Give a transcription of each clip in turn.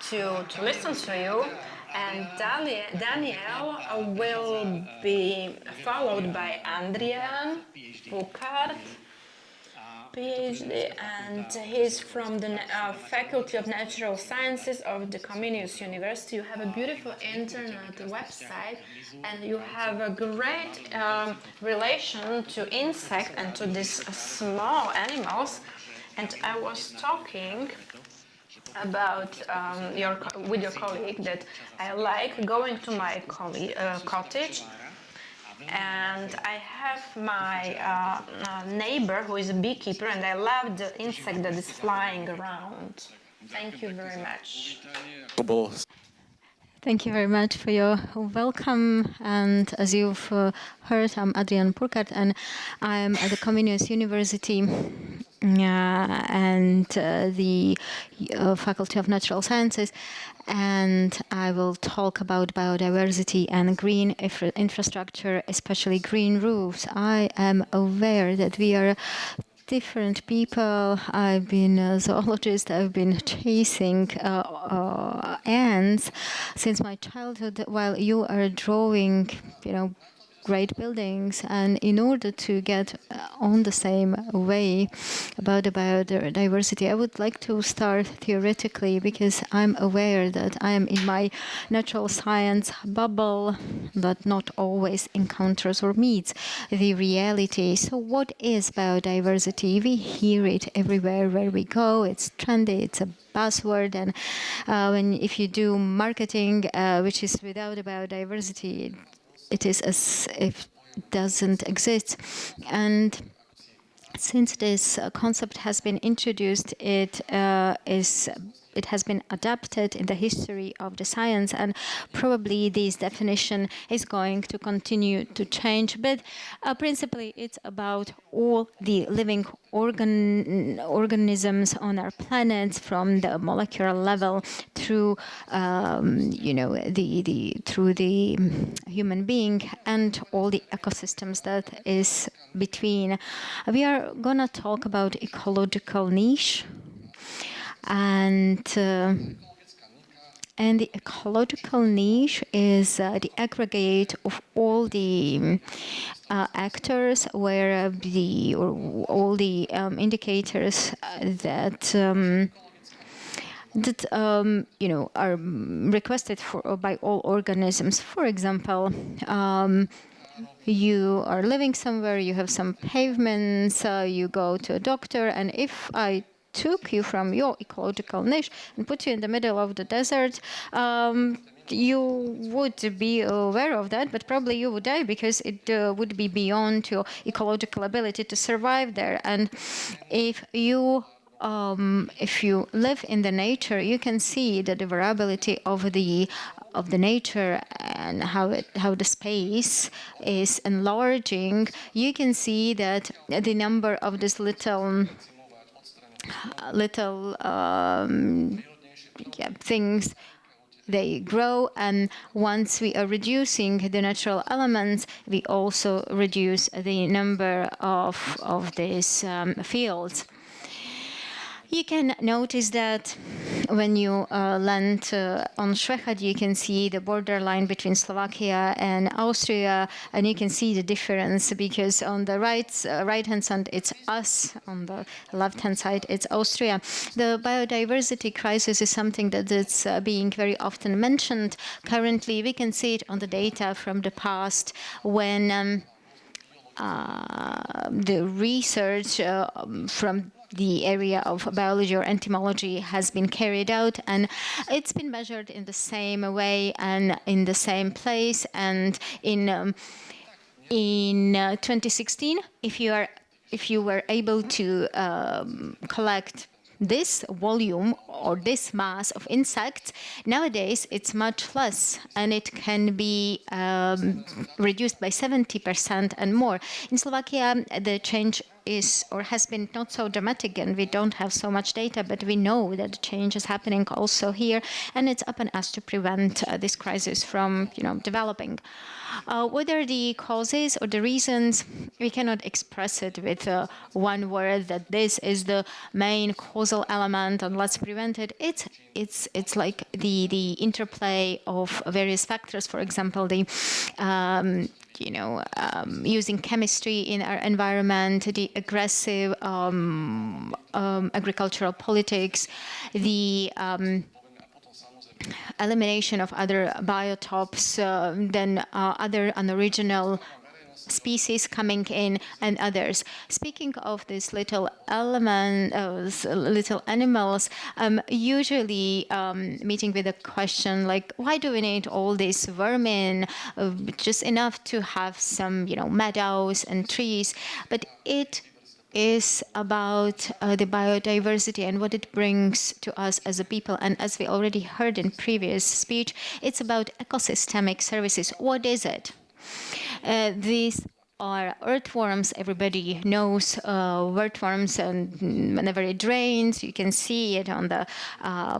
to listen to you. And Daniel will be followed by Adrián Purkart, PhD, and he's from the Faculty of Natural Sciences of the Comenius University. You have a beautiful internet website, and you have a great relation to insects and to these small animals. And I was talking about with your colleague that I like going to my cottage, and I have my neighbor who is a beekeeper, and I love the insect that is flying around. Thank you very much. Thank you very much for your welcome. And as you've heard, I'm Adrián Purkart, and I'm at the Comenius University and the Faculty of Natural Sciences. And I will talk about biodiversity and green infrastructure, especially green roofs. I am aware that we are different people. I've been a zoologist. I've been chasing ants since my childhood, while you are drawing, great buildings. And in order to get on the same way about the biodiversity, I would like to start theoretically, because I'm aware that I am in my natural science bubble that not always encounters or meets the reality. So what is biodiversity? We hear it everywhere where we go. It's trendy, it's a buzzword, and if you do marketing which is without a biodiversity, it is as if it doesn't exist. And since this concept has been introduced, it has been adapted in the history of the science, and probably this definition is going to continue to change. But principally, it's about all the living organisms on our planet, from the molecular level through, through the human being and all the ecosystems that is between. We are gonna talk about ecological niche. And the ecological niche is the aggregate of all the actors, where all the indicators that are requested by all organisms. For example, you are living somewhere, you have some pavements, you go to a doctor, and if I took you from your ecological niche and put you in the middle of the desert, you would be aware of that, but probably you would die, because it would be beyond your ecological ability to survive there. And if you live in the nature, you can see the variability of the nature and how the space is enlarging. You can see that the number of these little things, they grow, and once we are reducing the natural elements, we also reduce the number of these fields. You can notice that when you land on Švehad, you can see the borderline between Slovakia and Austria, and you can see the difference, because on the right-hand side it's us, on the left-hand side it's Austria. The biodiversity crisis is something that is being very often mentioned. Currently, we can see it on the data from the past, when the research from the area of biology or entomology has been carried out, and it's been measured in the same way and in the same place. And in 2016, if you were able to collect this volume or this mass of insects, nowadays it's much less, and it can be reduced by 70% and more. In Slovakia, the change is or has been not so dramatic, and we don't have so much data, but we know that the change is happening also here, and it's up on us to prevent this crisis from, developing. What are the causes or the reasons? We cannot express it with one word that this is the main causal element and let's prevent it. It's like the interplay of various factors. For example, the using chemistry in our environment, the aggressive agricultural politics, the elimination of other biotopes, then other unoriginal species coming in and others. Speaking of these little little animals, usually meeting with a question like, why do we need all these vermin? Just enough to have some, meadows and trees. But it is about the biodiversity and what it brings to us as a people. And as we already heard in previous speech, it's about ecosystemic services. What is it? These are earthworms. Everybody knows earthworms, and whenever it rains, you can see it on the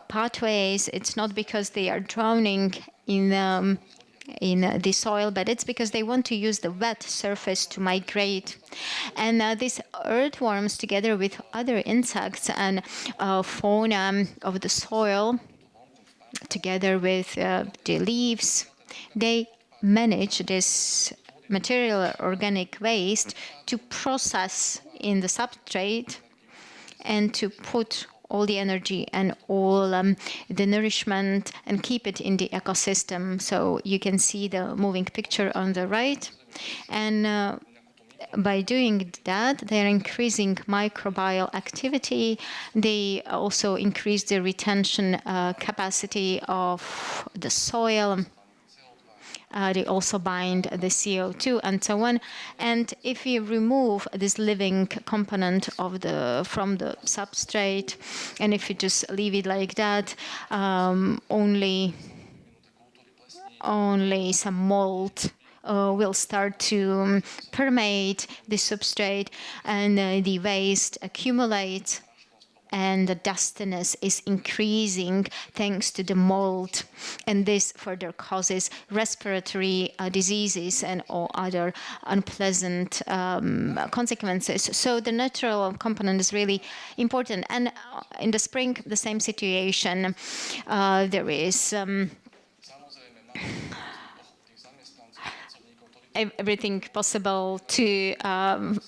pathways. It's not because they are drowning in the soil, but it's because they want to use the wet surface to migrate. And these earthworms, together with other insects and fauna of the soil, together with the leaves, they manage this material organic waste to process in the substrate and to put all the energy and all the nourishment and keep it in the ecosystem. So you can see the moving picture on the right. And by doing that, they're increasing microbial activity. They also increase the retention capacity of the soil. They also bind the CO2 and so on. And if you remove this living component from the substrate, and if you just leave it like that, only some mold will start to permeate the substrate, and the waste accumulates, and the dustiness is increasing thanks to the mold, and this further causes respiratory diseases and all other unpleasant consequences. So the natural component is really important. And in the spring, the same situation. There is everything possible to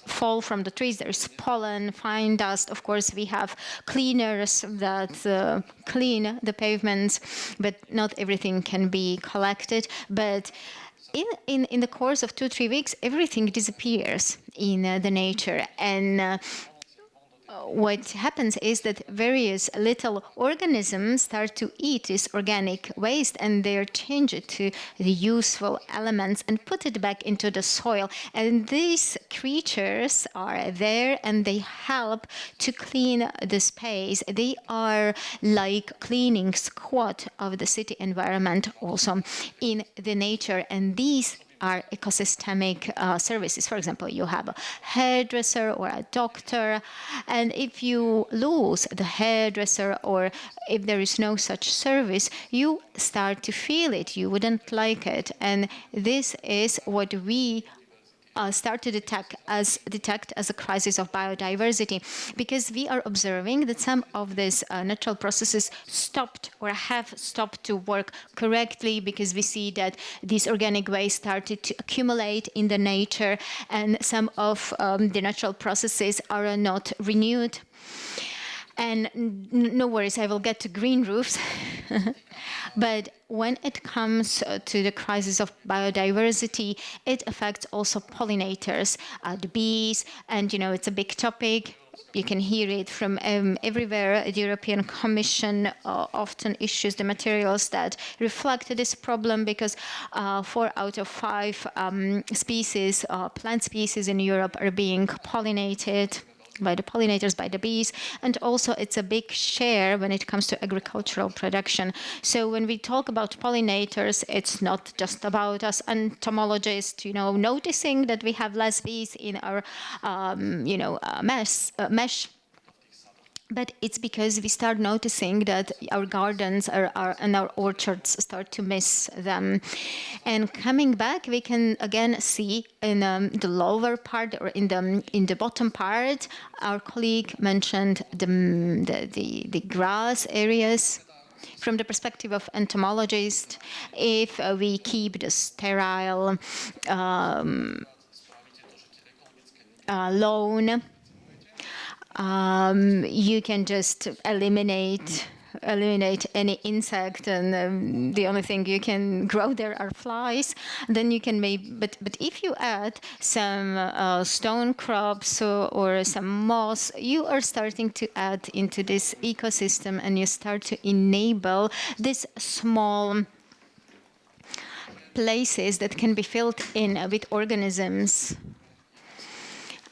fall from the trees. There's pollen, fine dust. Of course, we have cleaners that clean the pavements, but not everything can be collected. But in the course of 2-3 weeks, everything disappears in the nature. And what happens is that various little organisms start to eat this organic waste, and they change it to the useful elements and put it back into the soil. And these creatures are there, and they help to clean the space. They are like cleaning squad of the city environment also in the nature. And these are ecosystemic services. For example, you have a hairdresser or a doctor, and if you lose the hairdresser or if there is no such service, you start to feel it. You wouldn't like it. And this is what we start to detect as a crisis of biodiversity, because we are observing that some of these natural processes stopped or have stopped to work correctly, because we see that this organic waste started to accumulate in the nature, and some of the natural processes are not renewed. And no worries, I will get to green roofs. But when it comes to the crisis of biodiversity, it affects also pollinators, the bees, and it's a big topic. You can hear it from everywhere. The European Commission often issues the materials that reflect this problem, because 4 out of 5 species, plant species in Europe, are being pollinated. by the pollinators, by the bees, and also it's a big share when it comes to agricultural production. So when we talk about pollinators, it's not just about us entomologists, noticing that we have less bees in our, mesh. But it's because we start noticing that our gardens and our orchards start to miss them. And coming back, we can again see in the lower part or in the bottom part, our colleague mentioned the grass areas. From the perspective of entomologists, if we keep the sterile lawn, you can just eliminate any insect, and the only thing you can grow there are flies. Then you can but if you add some stone crops or some moss, you are starting to add into this ecosystem, and you start to enable this small places that can be filled in with organisms.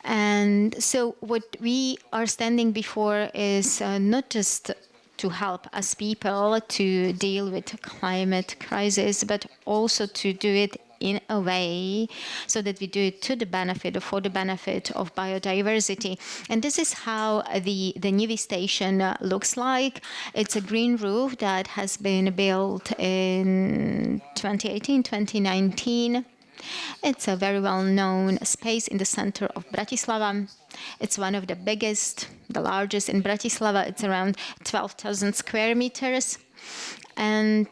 And so what we are standing before is not just to help us people to deal with climate crisis, but also to do it in a way so that we do it to the benefit or for the benefit of biodiversity. And this is how the Nivy station looks like. It's a green roof that has been built in 2018, 2019. It's a very well-known space in the center of Bratislava. It's one of the biggest, the largest in Bratislava. It's around 12,000 square meters. And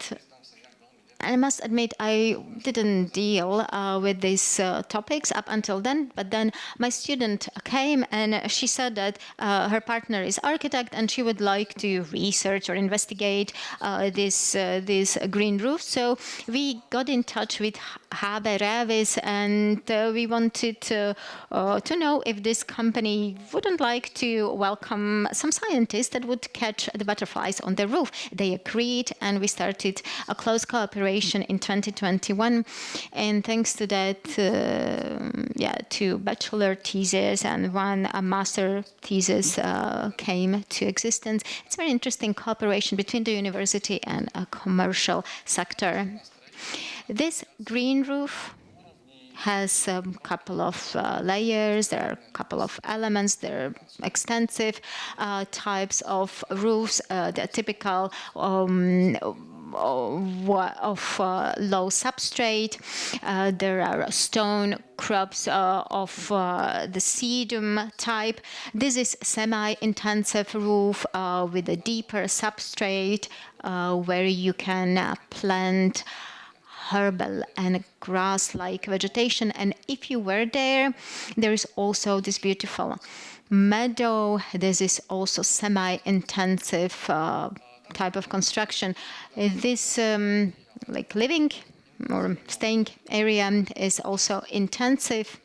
I must admit, I didn't deal with these topics up until then, but then my student came and she said that her partner is architect and she would like to research or investigate this green roof. So we got in touch with Habe Revis, and we wanted to know if this company wouldn't like to welcome some scientists that would catch the butterflies on the roof. They agreed, and we started a close cooperation in 2021, and thanks to that, two bachelor theses and one master thesis came to existence. It's very interesting cooperation between the university and a commercial sector. This green roof has a couple of layers, there are a couple of elements, there are extensive types of roofs, the typical of low substrate. There are stone crops of the sedum type. This is semi-intensive roof with a deeper substrate where you can plant herbal and grass-like vegetation. And if you were there, there is also this beautiful meadow. This is also semi-intensive type of construction. This living or staying area is also intensive.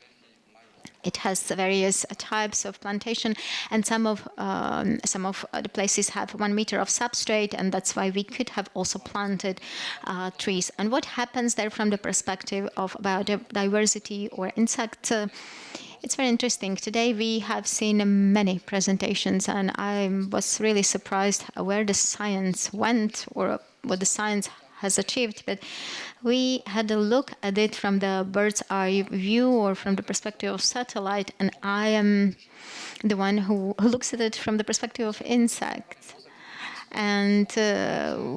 It has various types of plantation, and some of the places have 1 meter of substrate, and that's why we could have also planted trees. And what happens there from the perspective of biodiversity or insects? It's very interesting. Today we have seen many presentations, and I was really surprised where the science went or what the science has achieved. But we had a look at it from the bird's eye view or from the perspective of satellite, and I am the one who looks at it from the perspective of insects. And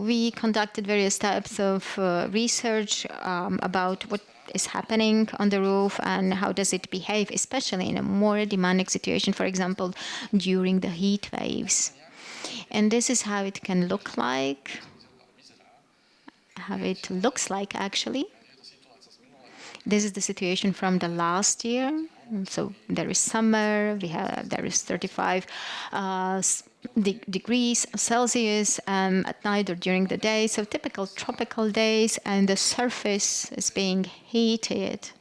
we conducted various types of research about what is happening on the roof and how does it behave, especially in a more demanding situation, for example, during the heat waves. And this is how it can look like, actually. This is the situation from the last year. So there is summer, there is 35 degrees Celsius at night or during the day, so typical tropical days, and the surface is being heated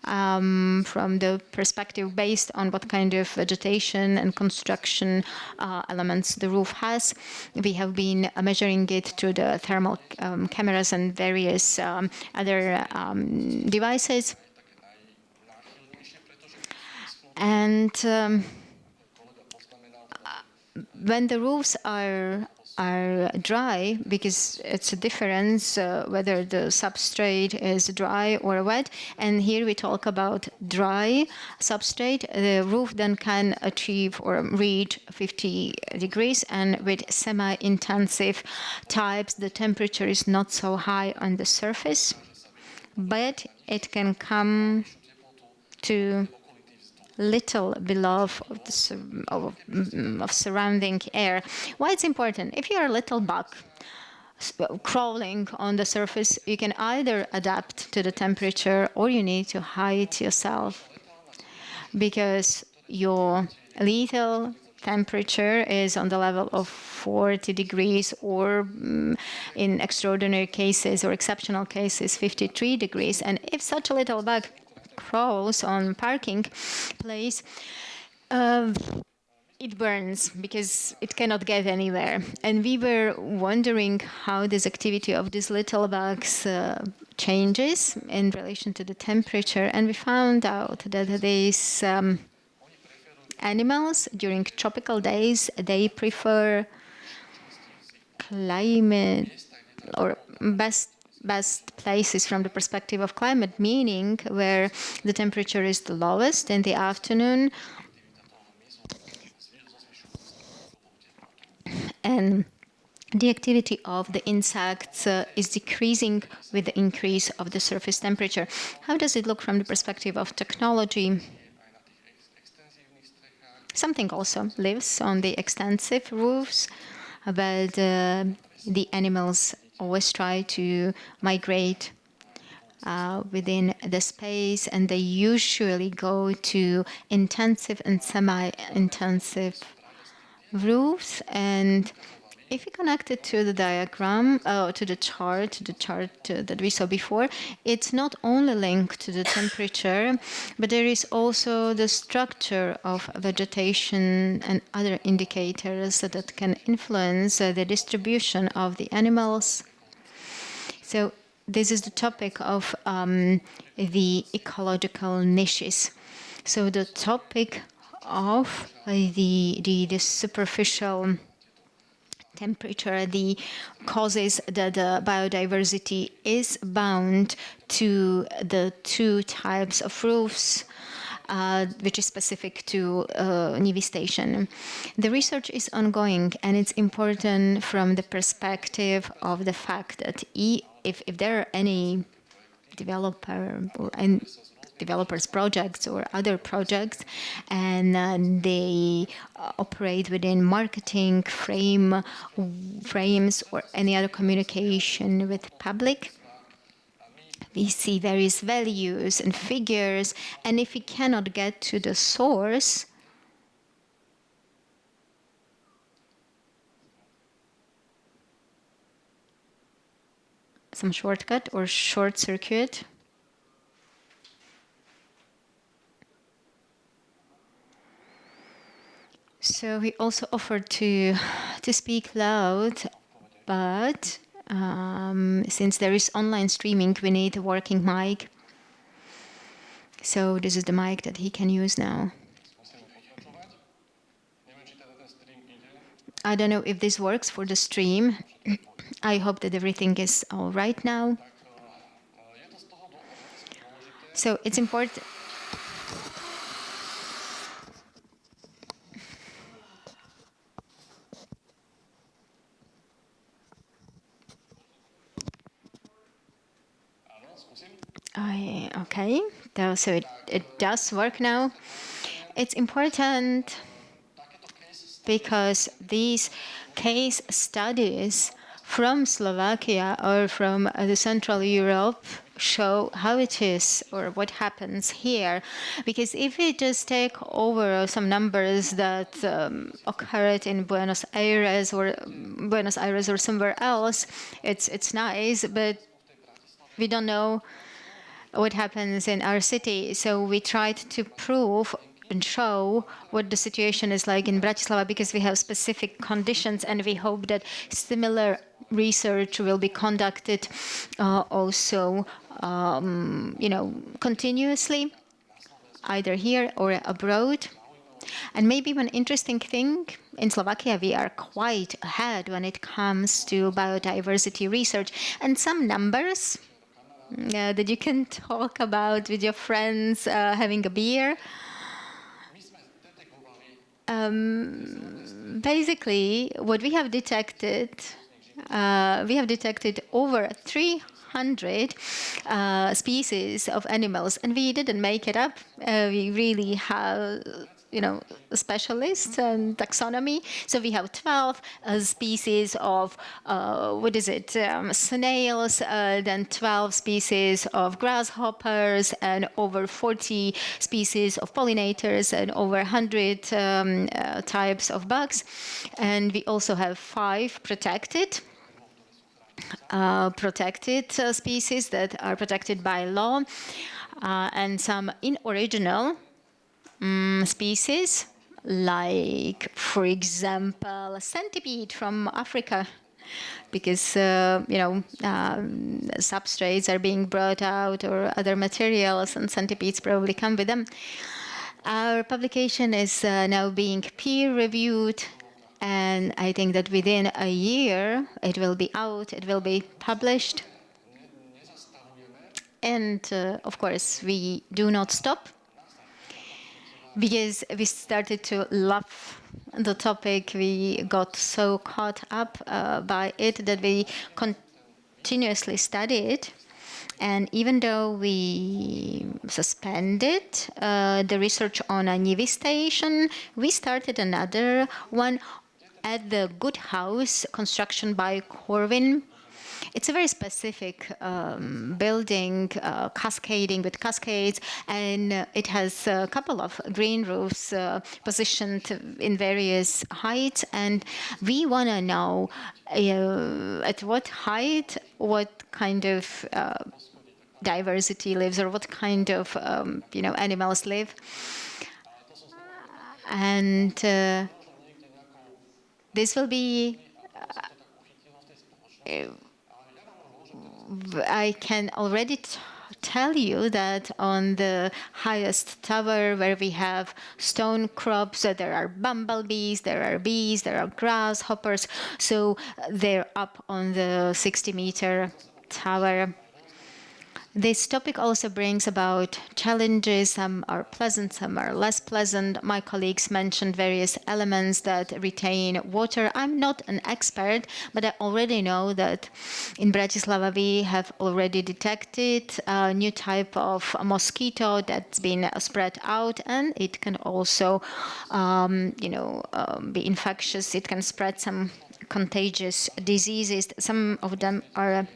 from the perspective based on what kind of vegetation and construction elements the roof has. We have been measuring it through the thermal cameras and various other devices. And when the roofs are dry, because it's a difference whether the substrate is dry or wet, and here we talk about dry substrate, the roof then can achieve or reach 50 degrees, and with semi-intensive types the temperature is not so high on the surface, but it can come to little below of surrounding air. Why it's important? If you're a little bug crawling on the surface, you can either adapt to the temperature or you need to hide yourself, because your lethal temperature is on the level of 40 degrees or in extraordinary cases or exceptional cases 53 degrees. And if such a little bug crawls on parking place, it burns because it cannot get anywhere. And we were wondering how this activity of these little bugs changes in relation to the temperature. And we found out that these animals during tropical days, they prefer climate or best places from the perspective of climate, meaning where the temperature is the lowest in the afternoon and the activity of the insects is decreasing with the increase of the surface temperature. How does it look from the perspective of technology? Something also lives on the extensive roofs, but the animals always try to migrate within the space, and they usually go to intensive and semi-intensive roofs. And if you connect it to the diagram, to the chart that we saw before, it's not only linked to the temperature, but there is also the structure of vegetation and other indicators that can influence the distribution of the animals. So this is the topic of the ecological niches. So the topic of the superficial temperature, the causes that biodiversity is bound to the two types of roofs, which is specific to Nivy station. The research is ongoing, and it's important from the perspective of the fact that if there are any developers projects or other projects, and they operate within marketing frames or any other communication with public, we see various values and figures, and if we cannot get to the source, some shortcut or short circuit. So we also offered to speak loud, but since there is online streaming, we need a working mic. So this is the mic that he can use now. I don't know if this works for the stream. I hope that everything is all right now. So it's important. Okay, so it does work now. It's important because these case studies from Slovakia or from the Central Europe show how it is or what happens here. Because if we just take over some numbers that occurred in Buenos Aires or somewhere else, it's nice, but we don't know what happens in our city. So we tried to prove and show what the situation is like in Bratislava, because we have specific conditions, and we hope that similar research will be conducted also, continuously. either here or abroad. And maybe one interesting thing, in Slovakia, we are quite ahead when it comes to biodiversity research. And some numbers that you can talk about with your friends having a beer. Basically, what we have detected over 300 species of animals, and we didn't make it up. We really have, specialists and taxonomy. So we have 12 species of, snails, then 12 species of grasshoppers, and over 40 species of pollinators, and over 100 types of bugs. And we also have 5 protected species that are protected by law, and some original species, like, for example, a centipede from Africa, because substrates are being brought out or other materials, and centipedes probably come with them. Our publication is now being peer-reviewed, and I think that within a year it will be out, it will be published. And of course, we do not stop, because we started to love the topic. We got so caught up by it that we continuously study it. And even though we suspended the research on a Nivy station, we started another one at the Good House construction by Corwin. It's a very specific building, cascading with cascades, and it has a couple of green roofs positioned in various heights. And we want to know at what height, what kind of diversity lives, or what kind of animals live. And this will be. I can already tell you that on the highest tower, where we have stone crops, there are bumblebees, there are bees, there are grasshoppers. So they're up on the 60-meter tower. This topic also brings about challenges. Some are pleasant, some are less pleasant. My colleagues mentioned various elements that retain water. I'm not an expert, but I already know that in Bratislava we have already detected a new type of mosquito that's been spread out, and it can also, be infectious. It can spread some contagious diseases. Some of them are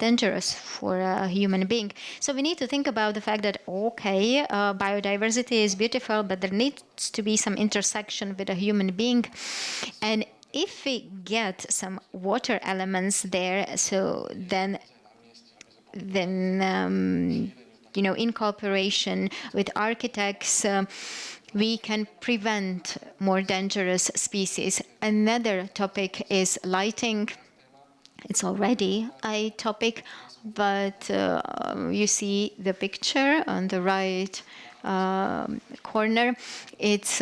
dangerous for a human being. So we need to think about the fact that, okay, biodiversity is beautiful, but there needs to be some intersection with a human being. And if we get some water elements there, so then in cooperation with architects, we can prevent more dangerous species. Another topic is lighting. It's already a topic, but you see the picture on the right corner. It's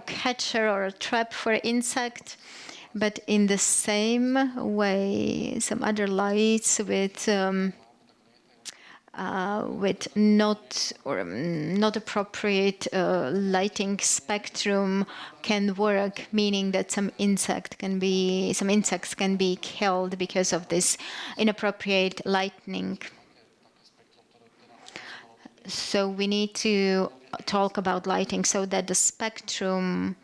catcher or a trap for insect. But in the same way, some other lights with not appropriate lighting spectrum can work, meaning that some insects can be killed because of this inappropriate lighting. So we need to talk about lighting so that the spectrum,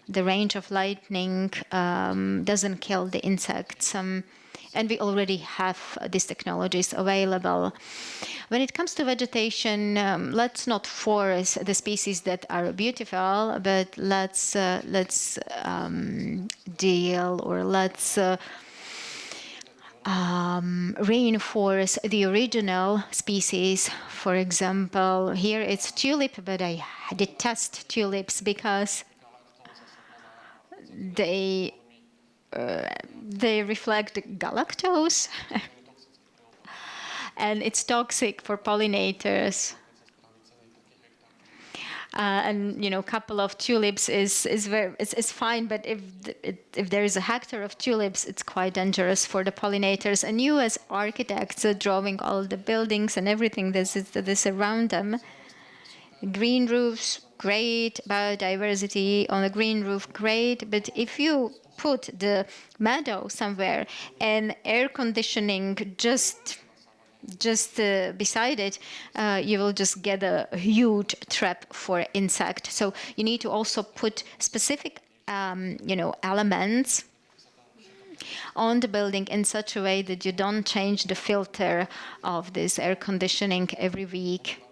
the range of lighting doesn't kill the insects. And we already have these technologies available. When it comes to vegetation, let's not force the species that are beautiful, but let's reinforce the original species. For example, here it's tulip, but I detest tulips because they reflect galactose. and it's toxic for pollinators. And you know, couple of tulips is fine, but if there is a hectare of tulips, it's quite dangerous for the pollinators. And you, as architects, drawing all the buildings and everything this around them, green roofs, great. Biodiversity on a green roof, great. But if you put the meadow somewhere and air conditioning just beside it, you will just get a huge trap for insect. So you need to also put specific, elements on the building in such a way that you don't change the filter of this air conditioning every week.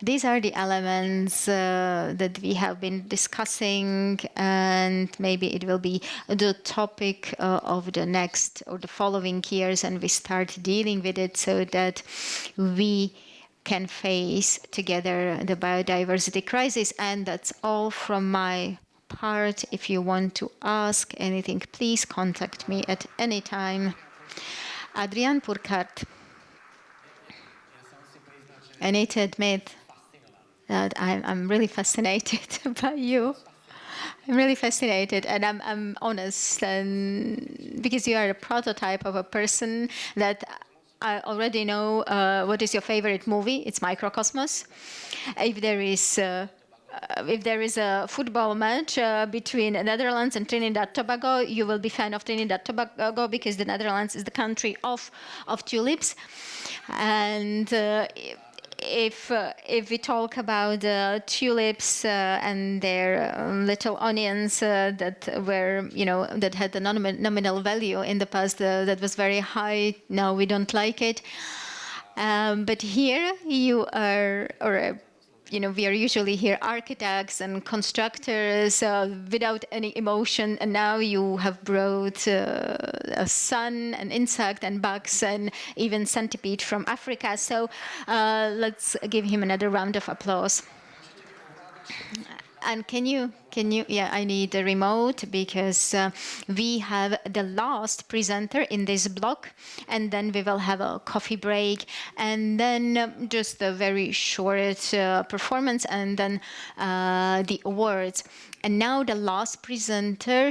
These are the elements that we have been discussing, and maybe it will be the topic of the next or the following years, and we start dealing with it so that we can face together the biodiversity crisis. And that's all from my part. If you want to ask anything, please contact me at any time. Adrián Purkart. I need to admit that I'm really fascinated by you. I'm really fascinated, and I'm honest, and because you are a prototype of a person that I already know. What is your favorite movie? It's Microcosmos. If there is a football match between Netherlands and Trinidad Tobago, you will be fan of Trinidad Tobago because the Netherlands is the country of tulips. And if we talk about tulips and their little onions that were, that had a nominal value in the past that was very high, now we don't like it. But here you are, we are usually here architects and constructors without any emotion, and now you have brought a sun, an insect, and bugs, and even centipede from Africa. So let's give him another round of applause. And can you, yeah, I need a remote because we have the last presenter in this block, and then we will have a coffee break, and then just a very short performance, and then the awards. And now the last presenter